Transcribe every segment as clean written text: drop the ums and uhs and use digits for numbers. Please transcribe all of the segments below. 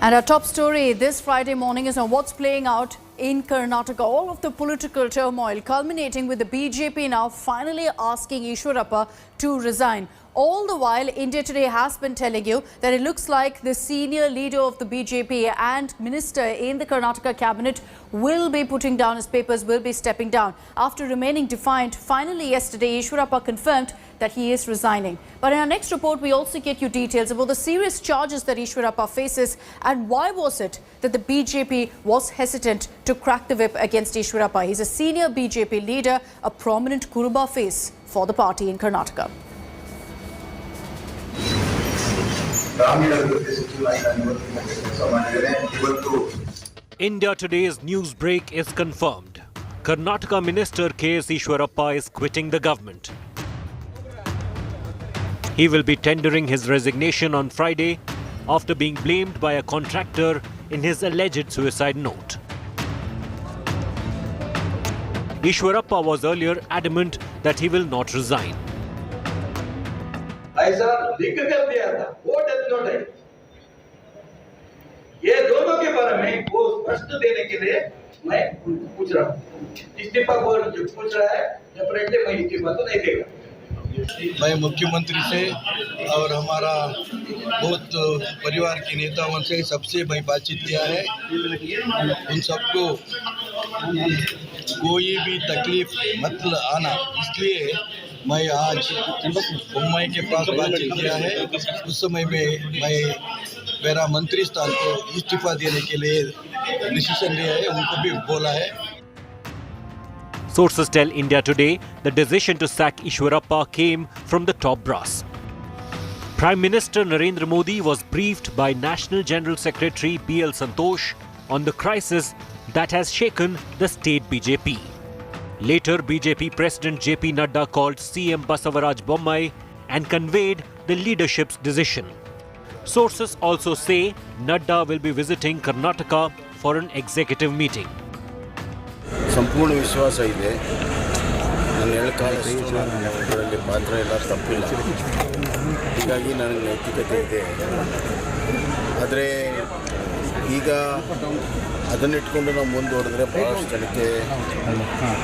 And our top story this Friday morning is on what's playing out in Karnataka. All of the political turmoil culminating with the BJP now finally asking Eshwarappa to resign. All the while, India Today has been telling you that it looks like the senior leader of the BJP and minister in the Karnataka cabinet will be putting down his papers, will be stepping down. After remaining defiant, finally yesterday, Eshwarappa confirmed that he is resigning. But in our next report, we also get you details about the serious charges that Eshwarappa faces and why was it that the BJP was hesitant to crack the whip against Eshwarappa. He's a senior BJP leader, a prominent Kuruba face for the party in Karnataka. India Today's news break is confirmed. Karnataka Minister KS Eshwarappa is quitting the government. He will be tendering his resignation on Friday after being blamed by a contractor in his alleged suicide note. Eshwarappa was earlier adamant that he will not resign. ऐसा लिख कर दिया था, वो death note है। ये दोनों के बारे में वो स्पष्ट देने के लिए मैं पूछ रहा हूँ। इस्तीफा बोर्ड जो पूछ रहा है, डेफिनेटली मैं इस्तीफा तो नहीं देगा। मैं मुख्यमंत्री से और हमारा बहुत परिवार के नेताओं से सबसे मैं बातचीत किया है। उन सबको कोई भी तकलीफ मत आना, इसलिए मैं आज मुंबई के पास बातचीत किया है। उस समय में मैं मेरा मंत्री स्थान को इस्तीफा देने के लिए डिसीजन लिया है, उनको भी बोला है। Sources tell India Today the decision to sack Eshwarappa came from the top brass. Prime Minister Narendra Modi was briefed by National General Secretary PL Santosh on the crisis that has shaken the state BJP. Later, BJP President JP Nadda called CM Basavaraj Bommai and conveyed the leadership's decision. Sources also say Nadda will be visiting Karnataka for an executive meeting. ಸಂಪೂರ್ಣ ವಿಶ್ವಾಸ ಇದೆ. ನಾನು ಹೇಳಕಾದಷ್ಟು ಇದರಲ್ಲಿ ಪಾತ್ರ ಎಲ್ಲ ತಪ್ಪಿಲ್ಲ, ಹೀಗಾಗಿ ನನಗೆ ನೈತಿಕತೆ ಇದೆ. ಆದರೆ ಈಗ ಅದನ್ನಿಟ್ಕೊಂಡು ನಾವು ಮುಂದುವರೆದ್ರೆ ಭಾಳಷ್ಟು ಜನಕ್ಕೆ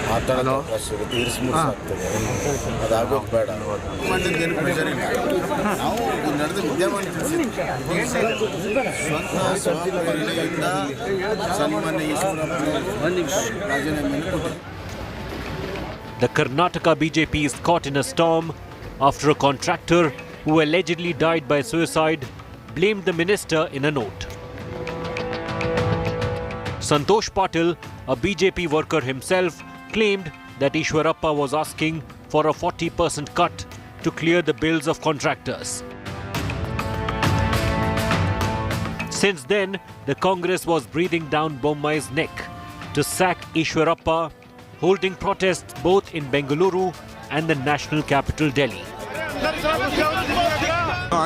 ಮಾತಾಡೋ ಅವಕಾಶ ಇರುತ್ತೆ, ಇರಿಸ್ಮುರಿಸಾಗ್ತದೆ. ಅದಾಗೋದು ಬೇಡ. ಏನು ಪ್ರೆಷರ್ ಇಲ್ಲ. ನಾವು ನಡೆದ ವಿದ್ಯಮಾನ ಸ್ವಂತ ಸ್ವನಿರ್ಣಯದಿಂದ ಸನ್ಮಾನ್ಯ ಈಶ್ವರಪ್ಪ ರಾಜೀನಾಮೆಯನ್ನು ಕೊಟ್ಟರು. The Karnataka BJP is caught in a storm after a contractor who allegedly died by suicide blamed the minister in a note. Santosh Patil, a BJP worker himself, claimed that Eshwarappa was asking for a 40% cut to clear the bills of contractors. Since then, the Congress was breathing down Bommai's neck to sack Eshwarappa, holding protests both in Bengaluru and the national capital Delhi.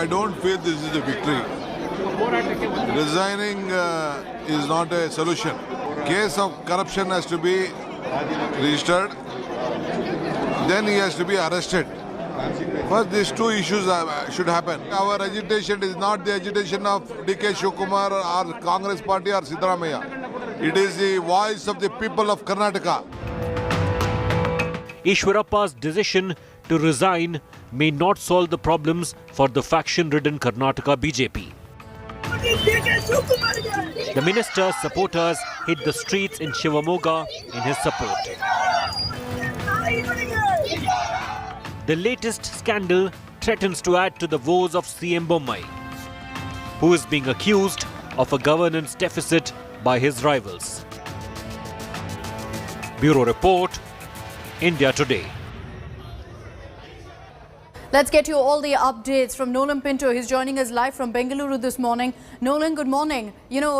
I don't feel this is a victory. Resigning is not a solution. Case of corruption has to be registered. Then he has to be arrested. First, these two issues should happen. Our agitation is not the agitation of DK Shivakumar or Congress Party or Siddaramaiah. It is the voice of the people of Karnataka. Eshwarappa's decision to resign may not solve the problems for the faction-ridden Karnataka BJP. The minister's supporters hit the streets in Shivamogga in his support. The latest scandal threatens to add to the woes of CM Bommai, who is being accused of a governance deficit by his rivals. Bureau Report, India Today. Let's get you all the updates from Nolan Pinto. He's joining us live from Bengaluru this morning. Nolan, good morning. You know,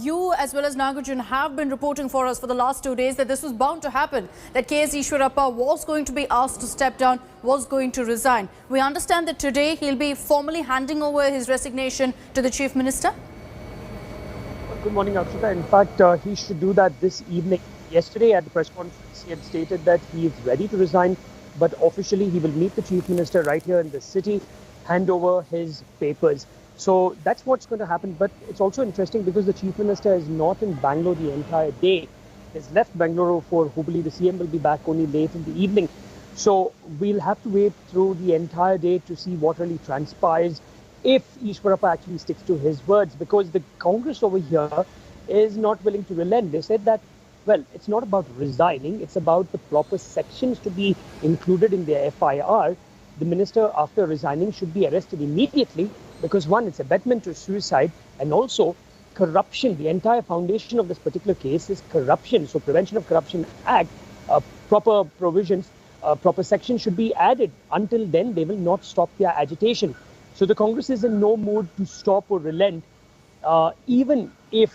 you as well as Nagarjun have been reporting for us for the last 2 days that this was bound to happen, that KS Eshwarappa was going to be asked to step down, was going to resign. We understand that today he'll be formally handing over his resignation to the Chief Minister. Good morning, Akshita. In fact, he should do that this evening. Yesterday at the press conference, he had stated that he is ready to resign, but officially he will meet the Chief Minister right here in the city, hand over his papers. So that's what's going to happen. But it's also interesting because the Chief Minister is not in Bangalore the entire day. He's left Bangalore for hopefully the CM will be back only late in the evening. So we'll have to wait through the entire day to see what really transpires if Eshwarappa actually sticks to his words, because the Congress over here is not willing to relent. They said that, well, it's not about resigning, it's about the proper sections to be included in their FIR. The minister, after resigning, should be arrested immediately because, one, it's abetment to suicide, and also corruption. The entire foundation of this particular case is corruption. So Prevention of Corruption Act, proper provisions, proper sections should be added. Until then, they will not stop their agitation. So the Congress is in no mood to stop or relent, even if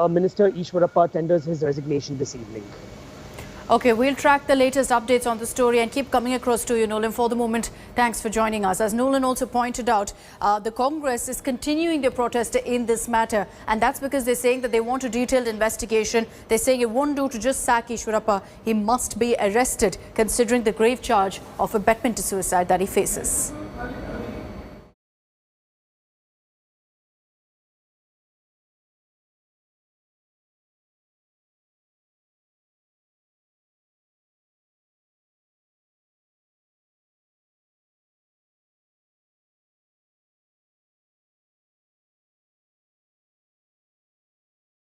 Minister Eshwarappa tenders his resignation this evening. Okay, we'll track the latest updates on the story and keep coming across to you, Nolan. For the moment, thanks for joining us. As Nolan also pointed out, the Congress is continuing their protest in this matter, and that's because they're saying that they want a detailed investigation. They're saying it won't do to just sack Eshwarappa. He must be arrested, considering the grave charge of abetment to suicide that he faces.